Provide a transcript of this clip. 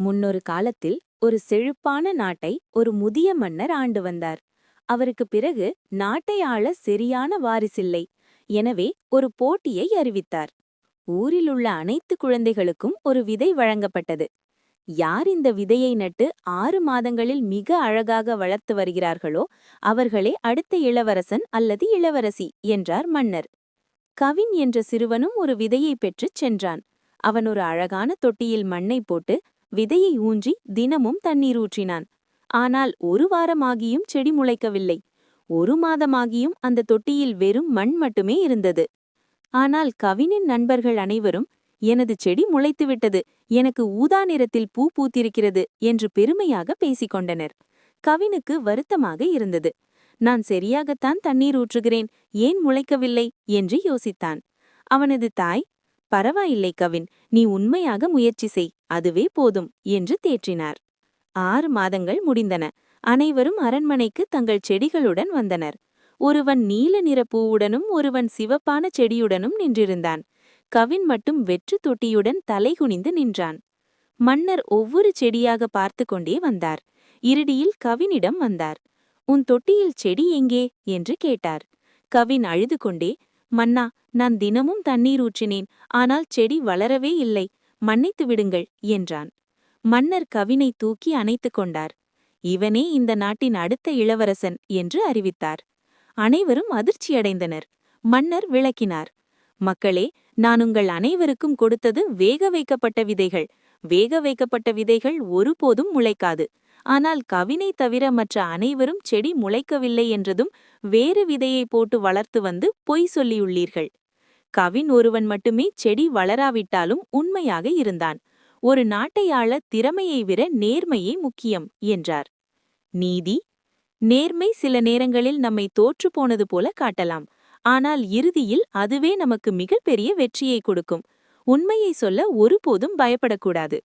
முன்னொரு காலத்தில் ஒரு செழிப்பான நாட்டை ஒரு முதிய மன்னர் ஆண்டு வந்தார். அவருக்கு பிறகு நாட்டை ஆள சரியான வாரிசில்லை. எனவே ஒரு போட்டியை அறிவித்தார். ஊரிலுள்ள அனைத்து குழந்தைகளுக்கும் ஒரு விதை வழங்கப்பட்டது. யார் இந்த விதையை நட்டு 6 மாதங்களில் மிக அழகாக வளர்த்து வருகிறார்களோ அவர்களே அடுத்த இளவரசன் அல்லது இளவரசி என்றார் மன்னர். கவின் என்ற சிறுவனும் ஒரு விதையை பெற்றுச் சென்றான். அவன் ஒரு அழகான தொட்டியில் மண்ணை போட்டு விதையை ஊன்றி தினமும் தண்ணீர் ஊற்றினான். ஆனால் 1 வாரமாகியும் செடி முளைக்கவில்லை. 1 மாதமாகியும் அந்த தொட்டியில் வெறும் மண் மட்டுமே இருந்தது. ஆனால் கவினின் நண்பர்கள் அனைவரும், எனது செடி முளைத்துவிட்டது, எனக்கு ஊதா நிறத்தில் பூ பூத்திருக்கிறது என்று பெருமையாக பேசிக்கொண்டனர். கவினுக்கு வருத்தமாக இருந்தது. நான் சரியாகத்தான் தண்ணீர் ஊற்றுகிறேன், ஏன் முளைக்கவில்லை என்று யோசித்தான். அவனது தாய், பரவாயில்லை கவின், நீ உண்மையாக முயற்சி செய், அதுவே போதும் என்று தேற்றினார். 6 மாதங்கள் முடிந்தன. அனைவரும் அரண்மனைக்கு தங்கள் செடிகளுடன் வந்தனர். ஒருவன் நீல நிற பூவுடனும் ஒருவன் சிவப்பான செடியுடனும் நின்றிருந்தான். கவின் மட்டும் வெற்று தொட்டியுடன் தலைகுனிந்து நின்றான். மன்னர் ஒவ்வொரு செடியாக பார்த்து கொண்டே வந்தார். இறுதியில் கவினிடம் வந்தார். உன் தொட்டியில் செடி எங்கே என்று கேட்டார். கவின் அழுது கொண்டே, மன்னா, நான் தினமும் தண்ணீர் ஊற்றினேன், ஆனால் செடி வளரவே இல்லை, மன்னித்து விடுங்கள் என்றான். மன்னர் கவினை தூக்கி அணைத்து கொண்டார். இவனே இந்த நாட்டின் அடுத்த இளவரசன் என்று அறிவித்தார். அனைவரும் அதிர்ச்சியடைந்தனர். மன்னர் விளக்கினார். மக்களே, நான் உங்கள் அனைவருக்கும் கொடுத்தது வேக வைக்கப்பட்ட விதைகள். வேக வைக்கப்பட்ட விதைகள் ஒருபோதும் முளைக்காது. ஆனால் கவினை தவிர மற்ற அனைவரும் செடி முளைக்கவில்லை என்றதும் வேறு விதையை போட்டு வளர்த்து வந்து பொய் சொல்லியுள்ளீர்கள். கவின் ஒருவன் மட்டுமே செடி வளராவிட்டாலும் உண்மையாக இருந்தான். ஒரு நாட்டை ஆள திறமையை விட நேர்மையே முக்கியம் என்றார். நீதி, நேர்மை சில நேரங்களில் நம்மை தோற்று போனது போல காட்டலாம். ஆனால் இறுதியில் அதுவே நமக்கு மிகப்பெரிய வெற்றியை கொடுக்கும். உண்மையை சொல்ல ஒருபோதும் பயப்படக்கூடாது.